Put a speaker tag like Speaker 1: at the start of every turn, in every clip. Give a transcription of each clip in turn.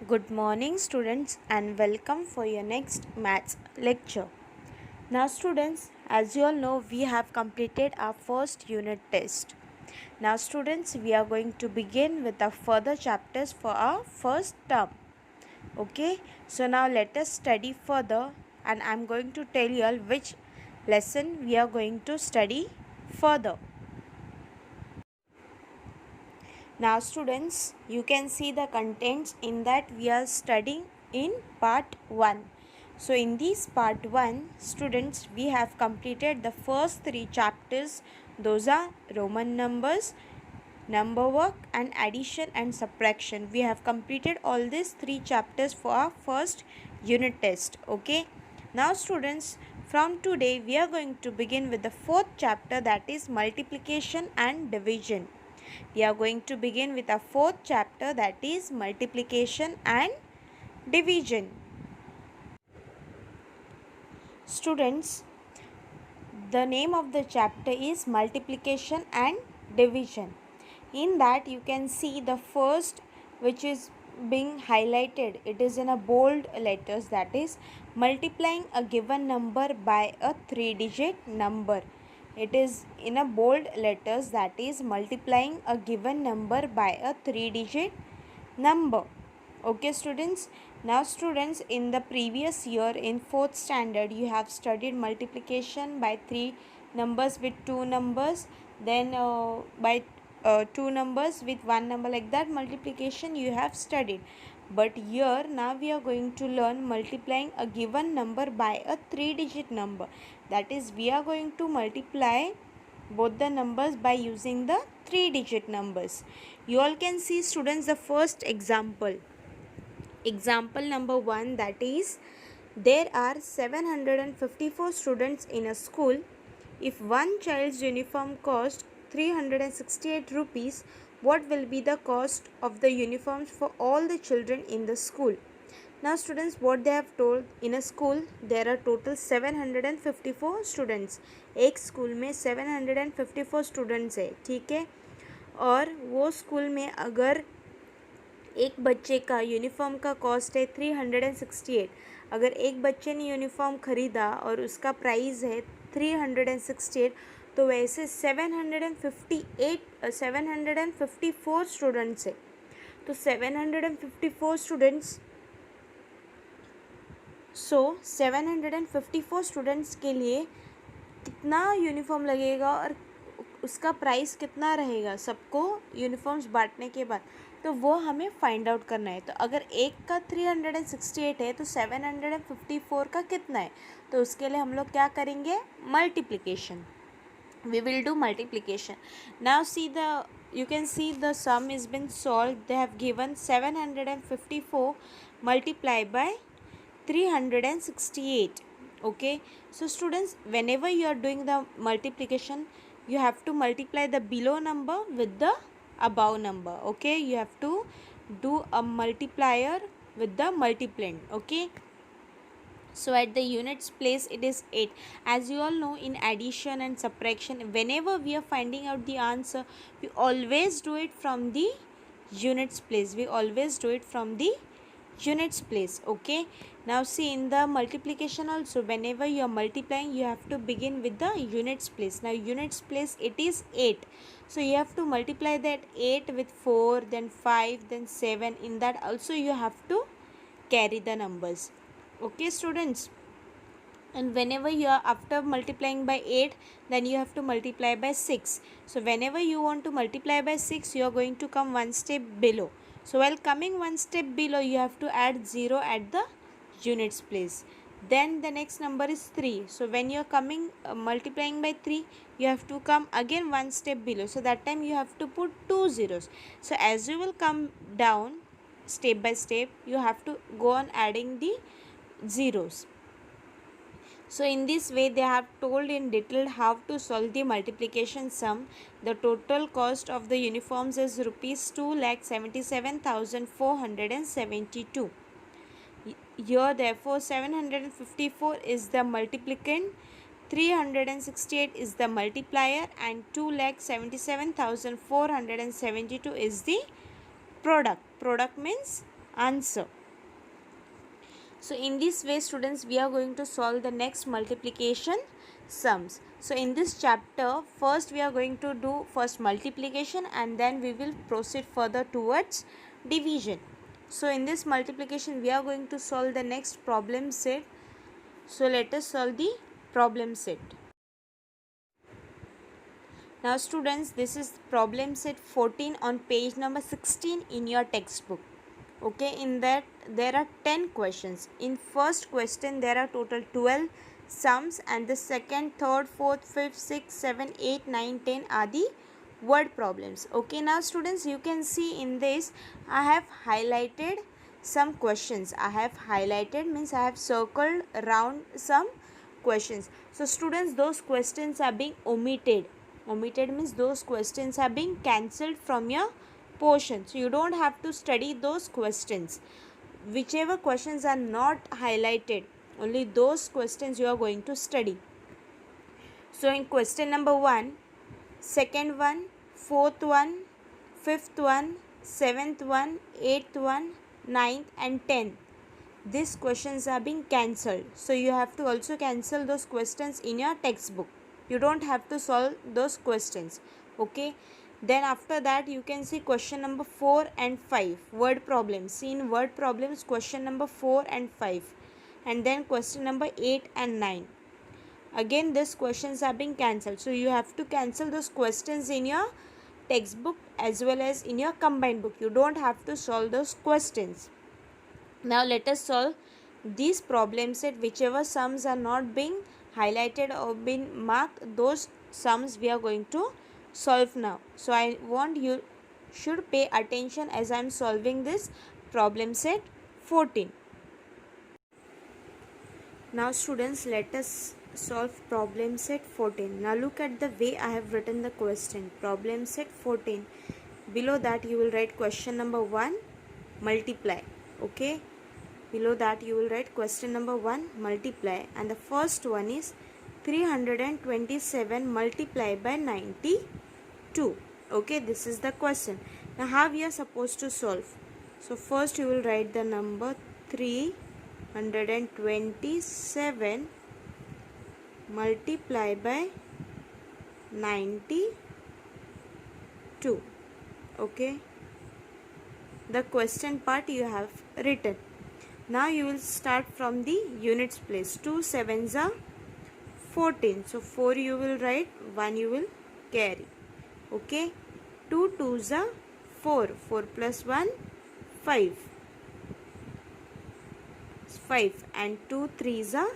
Speaker 1: Good morning students and welcome for your next maths lecture. Now students, as you all know, we have completed our first unit test. Now students, we are going to begin with the further chapters for our first term. Okay, so now let us study further and I am going to tell you all which lesson we are going to study further. Now students, you can see the contents in that we are studying in part 1. So in this part 1, students, we have completed the first 3 chapters. Those are Roman numbers, number work and addition and subtraction. We have completed all these 3 chapters for our first unit test. Okay. Now students, from today we are going to begin with the 4th chapter, that is multiplication and division. We are going to begin with our 4th chapter, that is multiplication and division. Students, the name of the chapter is multiplication and division. In that you can see the first which is being highlighted. It is in a bold letters, that is multiplying a given number by a 3-digit number. It is in a bold letters, that is multiplying a given number by a 3-digit number. Okay students, now students, in the previous year in 4th standard you have studied multiplication by 3 numbers with 2 numbers, then by 2 numbers with 1 number, like that multiplication you have studied. But here now we are going to learn multiplying a given number by a 3-digit number, that is we are going to multiply both the numbers by using the 3-digit numbers. You all can see students the first example. Example number 1, that is there are 754 students in a school. If one child's uniform cost 368 rupees, what will be the cost of the uniforms for all the children in the school? Now students, what they have told, in a school there are total 754 students. एक school में 754 students है, ठीक है. और वो school में अगर एक बच्चे का यूनिफॉर्म का कॉस्ट है 368, अगर एक बच्चे ने यूनिफॉर्म ख़रीदा और उसका प्राइस है 368, तो वैसे 754 स्टूडेंट्स है. तो 754 स्टूडेंट्स, 754 स्टूडेंट्स के लिए कितना यूनिफॉर्म लगेगा और उसका प्राइस कितना रहेगा सबको यूनिफॉर्म्स बांटने के बाद, तो वो हमें फाइंड आउट करना है. तो अगर एक का 368 है तो 754 का कितना है, तो उसके लिए हम लोग क्या करेंगे, multiplication. We will do multiplication. Now see you can see the sum is been solved. They have given 754 multiplied by 368. Okay, so students, whenever you are doing the multiplication, you have to multiply the below number with the above number. Okay, you have to do a multiplier with the multiplicand. Okay, so at the units place it is 8. As you all know, in addition and subtraction, whenever we are finding out the answer, we always do it from the units place. We always do it from the units place. Okay, now see, in the multiplication also, whenever you are multiplying, you have to begin with the units place. Now units place it is 8, so you have to multiply that 8 with 4, then 5, then 7. In that also you have to carry the numbers. Okay students, and whenever you are after multiplying by 8, then you have to multiply by 6. So whenever you want to multiply by 6, you are going to come one step below. So while coming one step below, you have to add 0 at the units place. Then the next number is 3. So when you are coming multiplying by 3, you have to come again one step below. So that time you have to put 2 zeros. So as you will come down step by step, you have to go on adding the zeros. So in this way they have told in detail how to solve the multiplication sum. The total cost of the uniforms is rupees 2,77,472. Here therefore 754 is the multiplicand, 368 is the multiplier, and 2,77,472 is the product. Product means answer. So in this way, students, we are going to solve the next multiplication sums. So in this chapter, first we are going to do first multiplication, and then we will proceed further towards division. So in this multiplication, we are going to solve the next problem set. So let us solve the problem set. Now students, this is problem set 14 on page number 16 in your textbook. Okay, in that there are 10 questions. In first question there are total 12 sums, and the second, third, fourth, fifth, sixth, 7, 8, 9, 10 are the word problems. Okay, now students, you can see in this I have highlighted some questions. I have highlighted means I have circled around some questions. So students, those questions are being omitted. Omitted means those questions are being cancelled from your portion. So you don't have to study those questions. Whichever questions are not highlighted, only those questions you are going to study. So in question number 1, second one, fourth one, fifth one, seventh one, eighth one, ninth and 10th, these questions are being cancelled. So you have to also cancel those questions in your textbook. You don't have to solve those questions. Okay, then after that you can see question number 4 and 5 word problems. See, in word problems, question number 4 and 5, and then question number 8 and 9. Again these questions are being cancelled. So you have to cancel those questions in your textbook as well as in your combined book. You don't have to solve those questions. Now let us solve these problem set. Whichever sums are not being highlighted or been marked, those sums we are going to solve now. So I want you should pay attention as I am solving this problem set 14. Now students, let us solve problem set 14. Now look at the way I have written the question. Problem set 14. Below that you will write question number 1, multiply. Okay. Below that you will write question number 1, multiply, and the first one is 327 multiplied by 92. Okay, this is the question. Now how we are supposed to solve? So first you will write the number 327 multiplied by 92. Okay, the question part you have written. Now you will start from the units place. 2 7s are 14. So 4 you will write, 1 you will carry. Okay. 2 2s are 4. 4 plus 1, 5. 5. And 2 3s are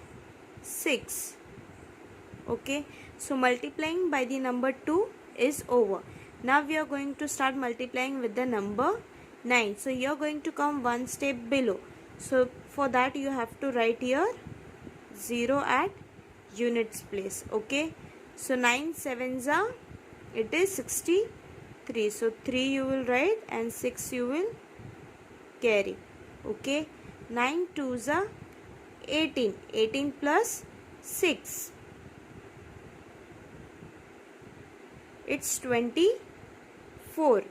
Speaker 1: 6. Okay. So multiplying by the number 2 is over. Now we are going to start multiplying with the number 9. So you are going to come one step below. So for that you have to write here 0 at units place. Okay. So 9 7s are, it is 63. So 3 you will write and 6 you will carry. Okay. 9 2s are 18. 18 plus 6. It's 24.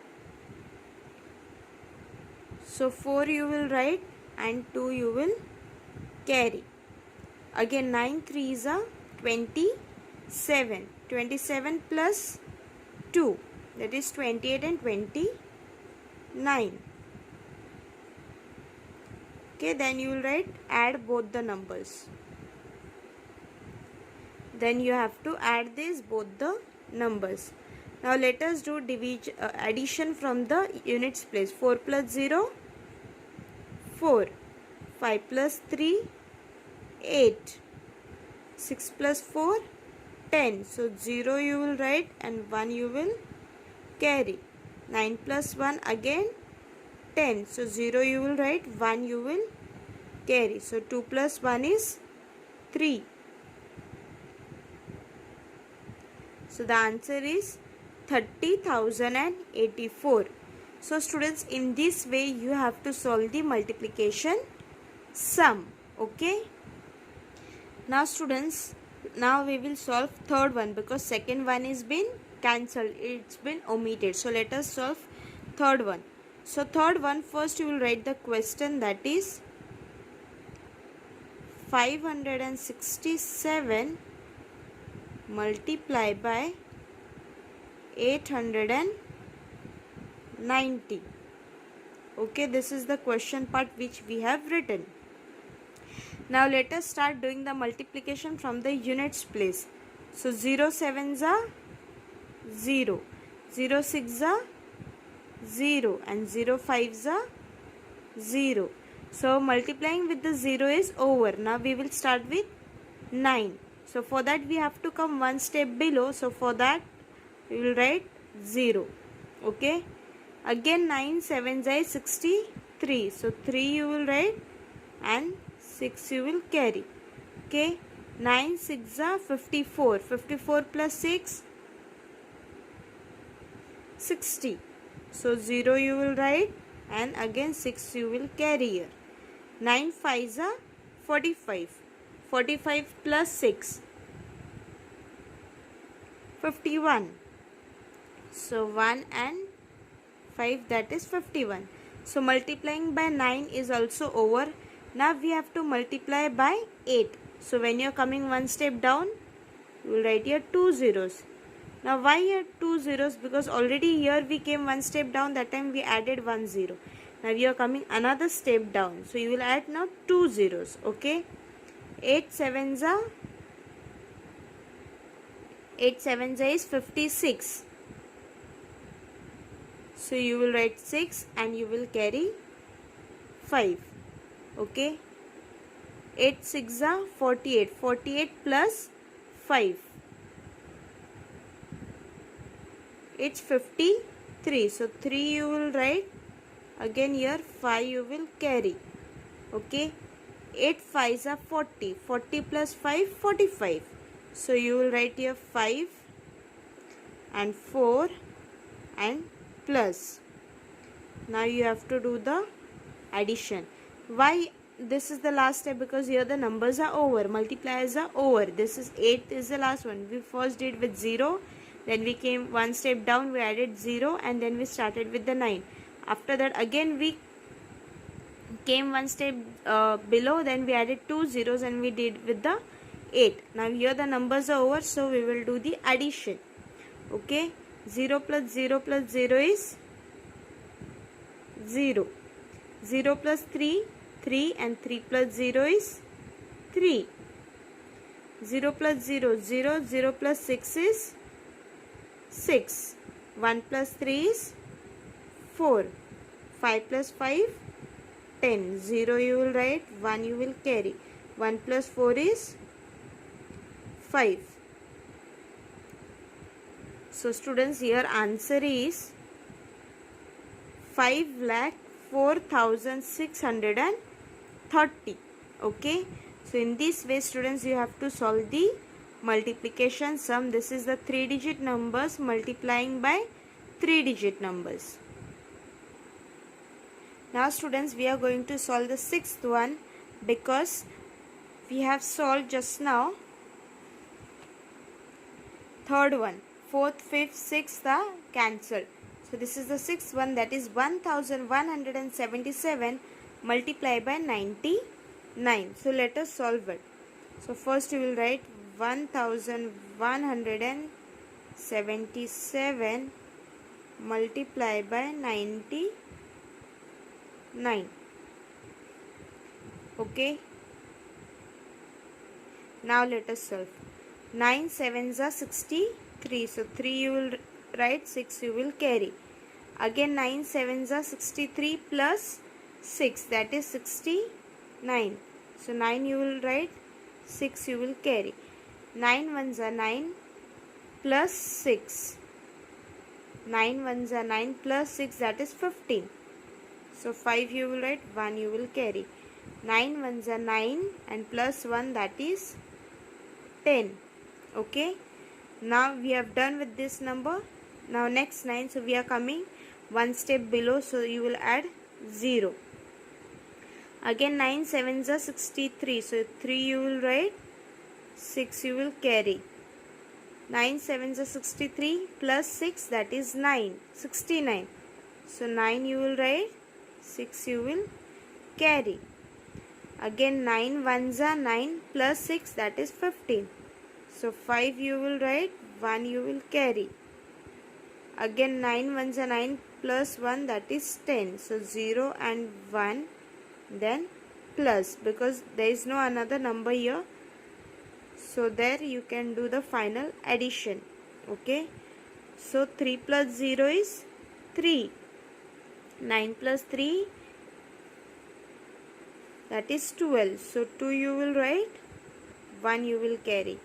Speaker 1: So 4 you will write and 2 you will carry. Again 9 3s are 27. 27 plus 2, that is 28 and 29. Okay, then you will write, add both the numbers. Then you have to add these both the numbers. Now let us do addition from the units place. 4 plus 0, 4. 5 plus 3, 8. 6 plus 4, 10. So 0 you will write and 1 you will carry. 9 plus 1 again 10. So 0 you will write, 1 you will carry. So 2 plus 1 is 3. So the answer is 30,084. So students, in this way you have to solve the multiplication sum. Okay. Now students, now we will solve third one because second one is been cancelled. It's been omitted. So let us solve third one. So third one, first you will write the question, that is 567 multiply by 890. Okay, this is the question part which we have written. Now let us start doing the multiplication from the units place. So 0 sevens are 0, 0 6 are 0 and 0 5s are 0. So multiplying with the 0 is over. Now we will start with 9. So for that we have to come one step below. So for that we will write 0. Okay. Again 9 7s are 63. So 3 you will write and 6 you will carry. Okay. 9 6 are 54. 54 plus 6, 60. So 0 you will write and again 6 you will carry here. 9 5s are 45. 45 plus 6, 51. So 1 and 5, that is 51. So multiplying by 9 is also over. Now we have to multiply by 8. So when you are coming one step down, you will write here 2 zeros. Now why here 2 zeros? Because already here we came one step down, that time we added 1 0. Now we are coming another step down. So you will add now 2 zeros. Okay. 8 sevens are is 56. So you will write 6 and you will carry 5. Okay. 8 6 are 48. 48 plus 5. It's 53. So 3 you will write. Again here 5 you will carry. Okay. 8 5s are 40. 40 plus 5, 45. So you will write here 5 and 4 and plus. Now you have to do the addition. Why this is the last step? Because here the numbers are over, multipliers are over. This is 8 is the last one. We first did with 0, then we came one step down, we added 0 and then we started with the 9. After that again we came one step below, then we added 2 zeros and we did with the 8. Now here the numbers are over, so we will do the addition. Okay. 0 plus 0 plus 0 is 0. 0 plus 3, 3 and 3 plus 0 is 3. 0 plus 0, 0. 0 plus 6 is 6. 1 plus 3 is 4. 5 plus 5, 10. 0 you will write, 1 you will carry. 1 plus 4 is 5. So students, here answer is 5,04,630. Okay. So in this way students, you have to solve the multiplication sum. This is the 3-digit numbers multiplying by 3-digit numbers. Now students, we are going to solve the 6th one, because we have solved just now 3rd one. 4th, 5th, 6th are cancelled. So this is the 6th one, that is 1177 multiplied by 99. So let us solve it. So first you will write 1177 multiplied by 99. Okay. Now let us solve. 9 sevens are 63. So 3 you will write, 6 you will carry. Again 9 sevens are 63 plus 6, that is 69. So 9 you will write, 6 you will carry. 9 ones are 9 plus 6. 9 ones are 9 plus 6, that is 15. So 5 you will write, 1 you will carry. 9 ones are 9 and plus 1, that is 10. Okay. Now we have done with this number. Now next 9. So we are coming one step below. So you will add 0. Again 9 sevens are 63. So 3 you will write, 6 you will carry. 9 sevens are 63 plus 6, that is 9. 69. So 9 you will write, 6 you will carry. Again 9 ones are 9 plus 6, that is 15. So 5 you will write, 1 you will carry. Again 9 ones are 9 plus 1, that is 10. So 0 and 1, then plus, because there is no another number here. So there you can do the final addition. Okay. So 3 plus 0 is 3. 9 plus 3, that is 12. So 2 you will write, 1 you will carry.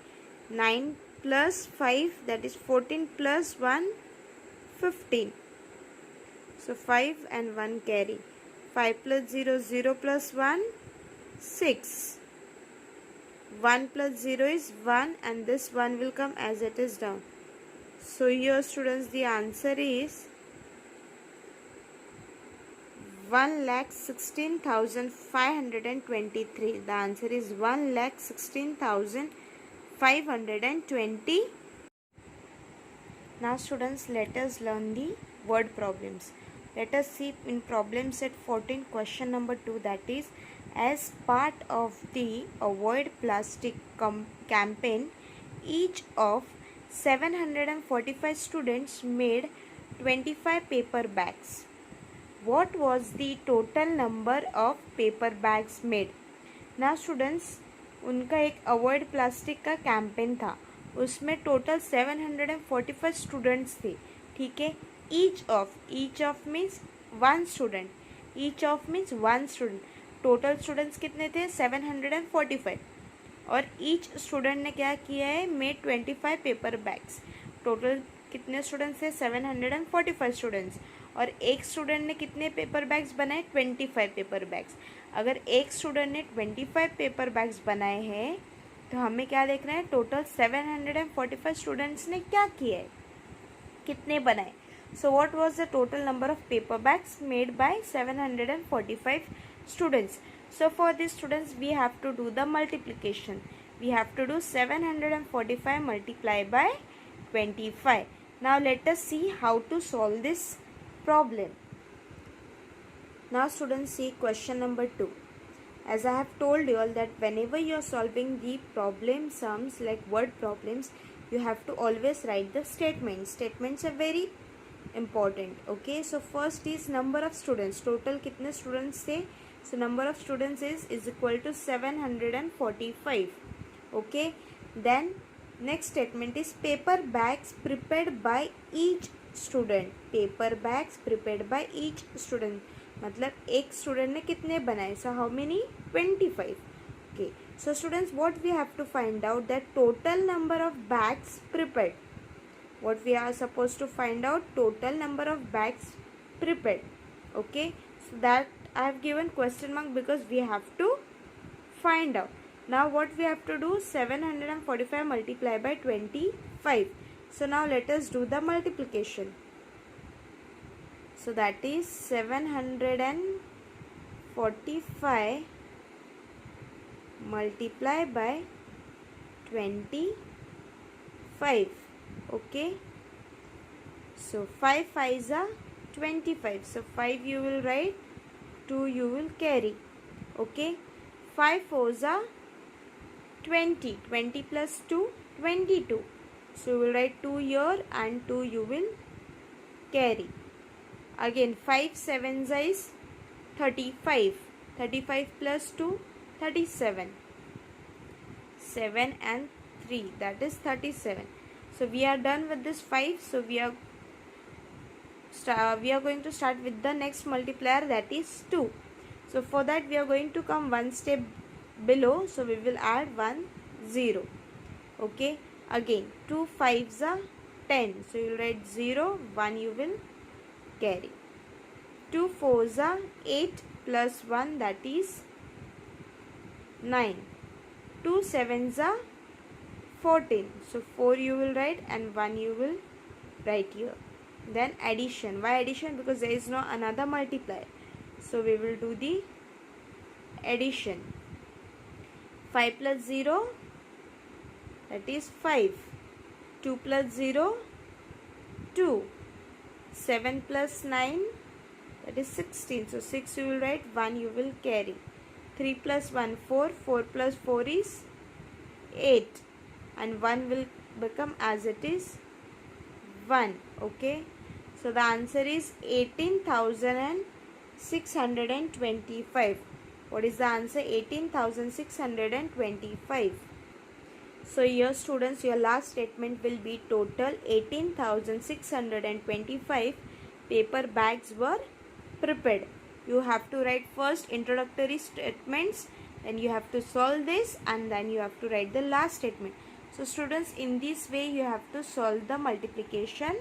Speaker 1: 9 plus 5, that is 14 plus 1, 15. So 5 and 1 carry. 5 plus 0, 0 plus 1, 6. 1 plus 0 is 1, and this 1 will come as it is down. So here students, the answer is 1,16,523. The answer is 1,16,520. Now students, let us learn the word problems. Let us see in problem set 14 question number 2, that is, as part of the Avoid Plastic campaign, each of 745 students made 25 paper bags. What was the total number of paper bags made? Now students, उनका एक avoid plastic का campaign था, उसमें total 745 students थे. ठीक है. Each of means one student. Each of means one student. Total students कितने थे? 745. और ईच स्टूडेंट ने क्या किया है? Made 25 paper bags. टोटल कितने स्टूडेंट्स थे? 745 स्टूडेंट्स. और एक स्टूडेंट ने कितने पेपर बैग्स बनाए? 25 पेपर बैग्स. अगर एक स्टूडेंट ने 25 पेपर बैग्स बनाए हैं तो हमें क्या देखना है? टोटल 745 स्टूडेंट्स ने क्या किया है, कितने बनाए. So what was the total number of paper bags made by 745 students. So for these students we have to do the multiplication. We have to do 745 multiplied by 25. Now let us see how to solve this problem. Now students, see question number 2. As I have told you all that whenever you are solving the problem sums like word problems, you have to always write the statements. Statements are very important. Okay, so first is number of students. Total कितने students थे? So number of students is equal to 745. Okay, then next statement is paper bags prepared by each student. Paper bags prepared by each student, मतलब एक student ने कितने बनाए? So how many? 25. Okay, so students, what we have to find out? That total number of bags prepared. What we are supposed to find out? Total number of bags prepared. Okay, so that I have given question mark because we have to find out. Now what we have to do? 745 multiplied by 25. So now let us do the multiplication. So that is 745 multiplied by 25. Okay, so 5 5s are 25. So 5 you will write, 2 you will carry. Okay, 5 4s are 20. 20 plus 2, 22. So you will write 2 here and 2 you will carry. Again 5 7s is 35. 35 plus 2, 37. 7 and 3, that is 37. So we are done with this 5. So we are going to start with the next multiplier, that is 2. So for that we are going to come one step below. So we will add 1 0. Okay, again 2 5s are 10. So you will write 0, 1 you will carry. 2 4s are 8 plus 1, that is 9. 2 7s are 14. So 4 you will write and 1 you will write here. Then addition. Why addition? Because there is no another multiplier. So we will do the addition. 5 plus 0, that is 5. 2 plus 0, 2. 7 plus 9, that is 16. So 6 you will write, 1 you will carry. 3 plus 1 4, 4 plus 4 is 8, and 1 will become as it is 1. Okay, so the answer is 18,625. What is the answer? 18,625. So here students, your last statement will be total 18,625 paper bags were prepared. You have to write first introductory statements, then you have to solve this, and then you have to write the last statement. So students, in this way you have to solve the multiplication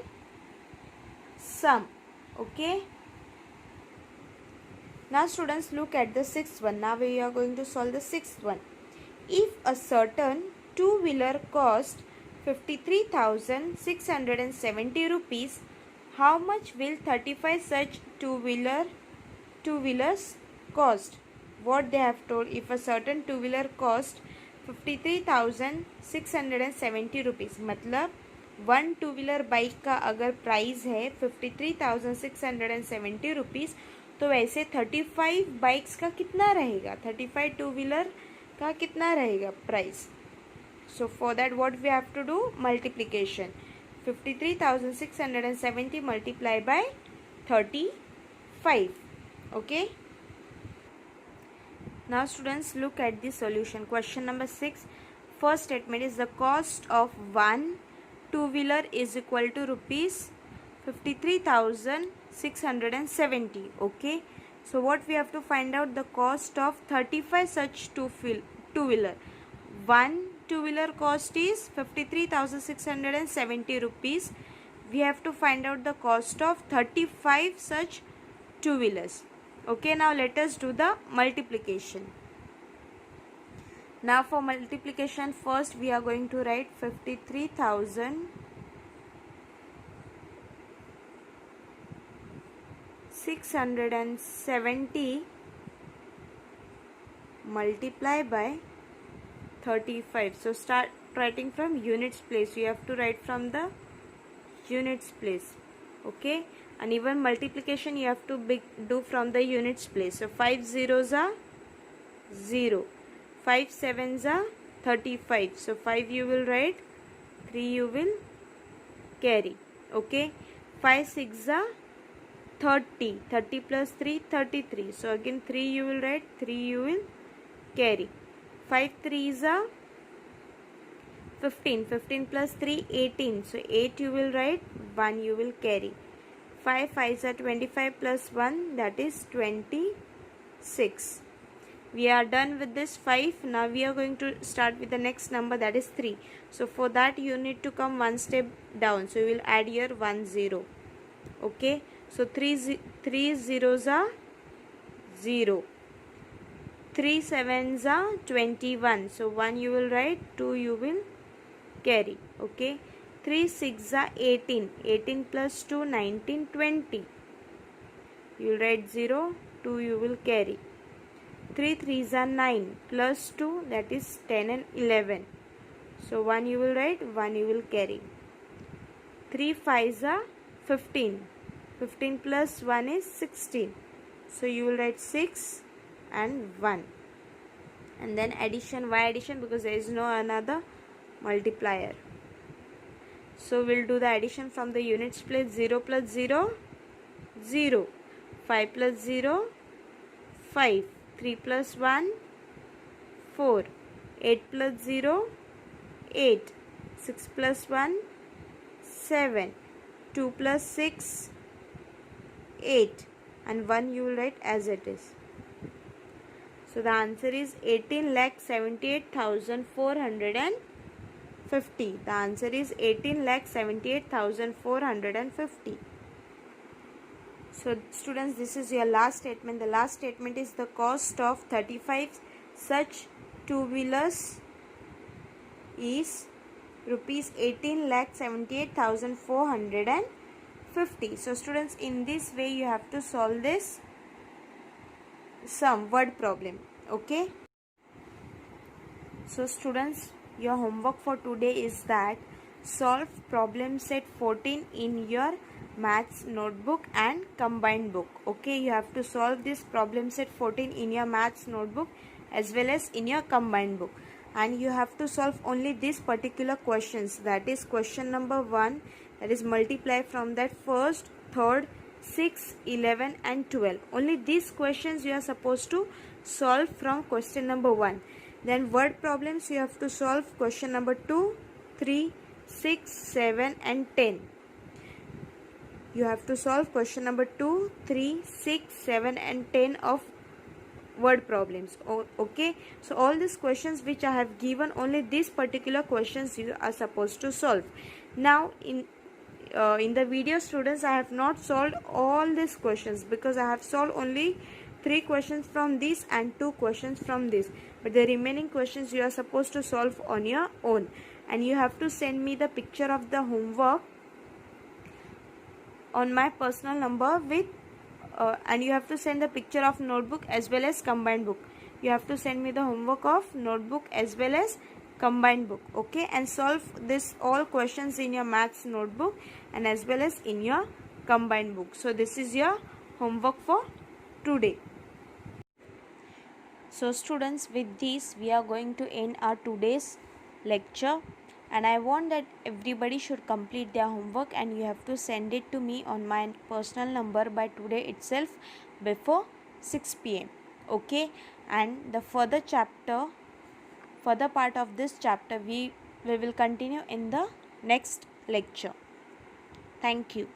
Speaker 1: sum. Okay. Now students, look at the sixth one. Now we are going to solve the sixth one. If a certain two-wheeler cost 53,670 rupees, how much will 35 such two-wheelers cost? What they have told, if a certain two-wheeler cost 53,670 rupees, मतलब one two wheeler bike का अगर price है 53,670 rupees, तो वैसे 35 bikes का कितना रहेगा, 35 two wheeler का कितना रहेगा price. So for that what we have to do, multiplication. 53,670 multiply by 35. Okay. Now students, look at the solution. Question number 6. First statement is the cost of one two-wheeler is equal to rupees 53,670. Okay. So what we have to find out, the cost of 35 such two-wheeler. One two-wheeler cost is 53,670 rupees. We have to find out the cost of 35 such two-wheelers. Okay, now let us do the multiplication. Now for multiplication, first we are going to write 53,670 multiply by 35. So start writing from units place. You have to write from the units place. Okay, and even multiplication you have to do from the units place. So 5 zeros are 0, 5 sevens are 35. So 5 you will write, 3 you will carry. Okay, 5 6 are 30, 30 plus 3 33. So again 3 you will write, 3 you will carry. 5 3s are 15, 15 plus 3 18. So 8 you will write, 1 you will carry. 5 5s are 25 plus 1, that is 26. We are done with this 5. Now we are going to start with the next number, that is 3. So for that you need to come one step down. So you will add here 1 0. Okay, so 3 zeros are 0, 3 sevens are 21. So 1 you will write, 2 you will carry. Okay, 3 6 are 18, 18 plus 2 19 20. You will write 0, 2 you will carry. 3 3s are 9 plus 2, that is 10 and 11. So 1 you will write, 1 you will carry. 3 5s are 15, 15 plus 1 is 16. So you will write 6 and 1. And then addition, why addition? Because there is no another multiplier. So we'll do the addition from the units place. 0 plus 0, 0. 5 plus 0, 5. 3 plus 1, 4. 8 plus 0, 8. 6 plus 1, 7. 2 plus 6, 8. And 1 you will write as it is. So the answer is 18,78,450. The answer is 18,78,450. So students, this is your last statement. The last statement is the cost of 35 such two-wheelers is rupees 18,78,450. So students, in this way you have to solve this sum word problem. Okay. So students, your homework for today is that solve problem set 14 in your maths notebook and combined book. Okay, you have to solve this problem set 14 in your maths notebook as well as in your combined book, and you have to solve only these particular questions, that is question number 1, that is multiply from that first, third, 6, 11 and 12. Only these questions you are supposed to solve from question number 1. Then word problems you have to solve question number 2, 3, 6, 7 and 10. You have to solve question number 2, 3, 6, 7 and 10 of word problems. Okay, so all these questions which I have given, only these particular questions you are supposed to solve. Now in the video, students, I have not solved all these questions because I have solved only 3 questions from this and 2 questions from this, but the remaining questions you are supposed to solve on your own, and you have to send me the picture of the homework on my personal number with and you have to send the picture of notebook as well as combined book. You have to send me the homework of notebook as well as combined book. Okay, and solve this all questions in your maths notebook and as well as in your combined book. So this is your homework for today. So students, with this we are going to end our today's lecture, and I want that everybody should complete their homework, and you have to send it to me on my personal number by today itself before 6 p.m. Okay, and the further part of this chapter we will continue in the next lecture. Thank you.